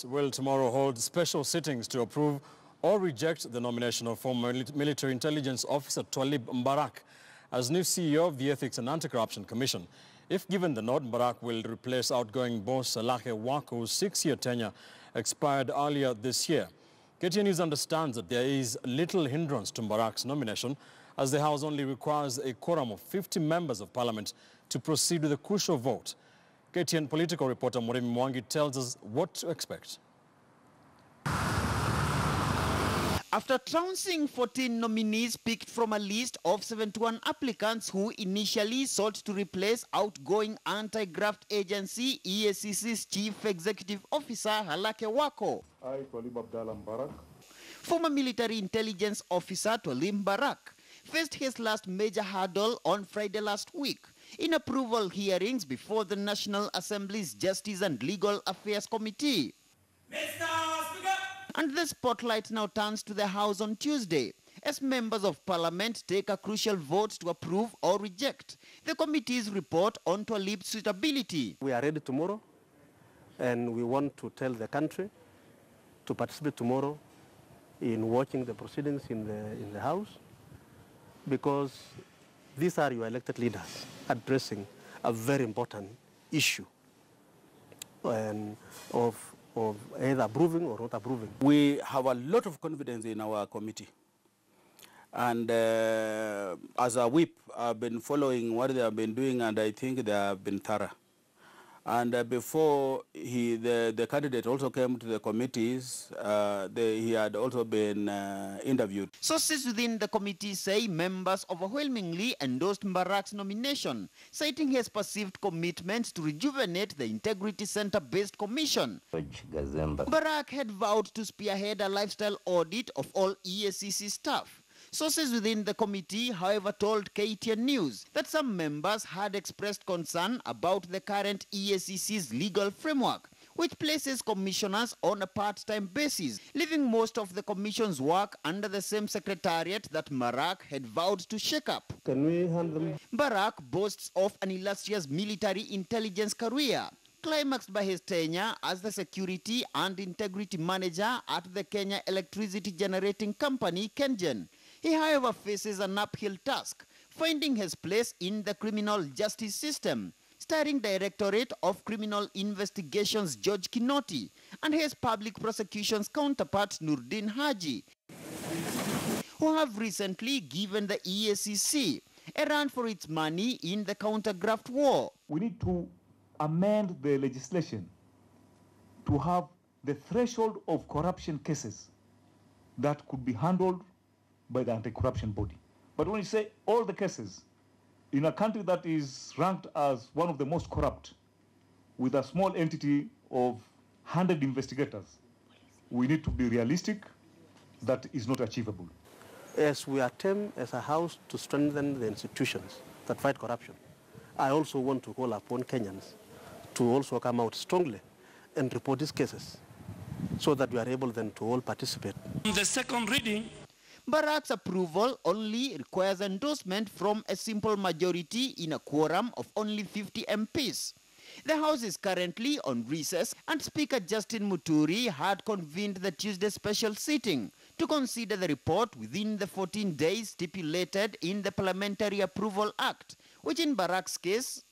will tomorrow hold special sittings to approve or reject the nomination of former military intelligence officer Twalib Mbarak as new CEO of the Ethics and Anti-Corruption Commission. If given the nod, Mbarak will replace outgoing boss Halake Wako, whose 6-year tenure expired earlier this year. KTN News understands that there is little hindrance to Mbarak's nomination, as the House only requires a quorum of 50 members of Parliament to proceed with a crucial vote. KTN political reporter Murimi Mwangi tells us what to expect. After trouncing 14 nominees picked from a list of 71 applicants who initially sought to replace outgoing anti-graft agency EACC's Chief Executive Officer Halake Wako, I, Twalib Mbarak, former military intelligence officer Twalib Mbarak faced his last major hurdle on Friday last week in approval hearings before the National Assembly's Justice and Legal Affairs Committee. And the spotlight now turns to the House on Tuesday as members of Parliament take a crucial vote to approve or reject the committee's report on Twalib's suitability. We are ready tomorrow, and we want to tell the country to participate tomorrow in watching the proceedings in the House, because these are your elected leaders addressing a very important issue and of either approving or not approving. We have a lot of confidence in our committee. And as a whip, I've been following what they have been doing, and I think they have been thorough. And before the candidate also came to the committees, he had also been interviewed. Sources within the committee say members overwhelmingly endorsed Mbarak's nomination, citing his perceived commitment to rejuvenate the Integrity Center-based commission. Mbarak had vowed to spearhead a lifestyle audit of all EACC staff. Sources within the committee, however, told KTN News that some members had expressed concern about the current EACC's legal framework, which places commissioners on a part-time basis, leaving most of the commission's work under the same secretariat that Mbarak had vowed to shake up. Can we hand them? Mbarak boasts of an illustrious military intelligence career, climaxed by his tenure as the security and integrity manager at the Kenya Electricity Generating Company, KenGen. He, however, faces an uphill task, finding his place in the criminal justice system, starring Directorate of Criminal Investigations George Kinoti and his public prosecutions counterpart Nurdin Haji, who have recently given the EACC a run for its money in the counter-graft war. we need to amend the legislation to have the threshold of corruption cases that could be handled by the anti-corruption body. But when you say all the cases, in a country that is ranked as one of the most corrupt, with a small entity of 100 investigators, we need to be realistic. That is not achievable. As we attempt as a House to strengthen the institutions that fight corruption, I also want to call upon Kenyans to also come out strongly and report these cases so that we are able then to all participate. In the second reading, Mbarak's approval only requires endorsement from a simple majority in a quorum of only 50 MPs. The House is currently on recess, and Speaker Justin Muturi had convened the Tuesday special sitting to consider the report within the 14 days stipulated in the Parliamentary Approval Act, which in Mbarak's case,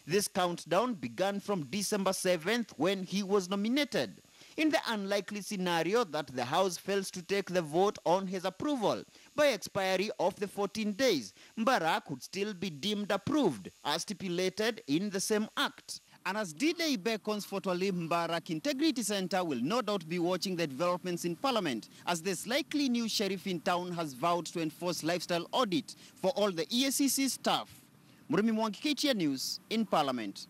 this countdown began from December 7th when he was nominated. In the unlikely scenario that the House fails to take the vote on his approval by expiry of the 14 days, Mbarak would still be deemed approved, as stipulated in the same act. And as D-Day beckons for Twalib Mbarak, Integrity Center will no doubt be watching the developments in Parliament, as this likely new sheriff in town has vowed to enforce lifestyle audit for all the EACC staff. Murimi Mwangi, KTN News, in Parliament.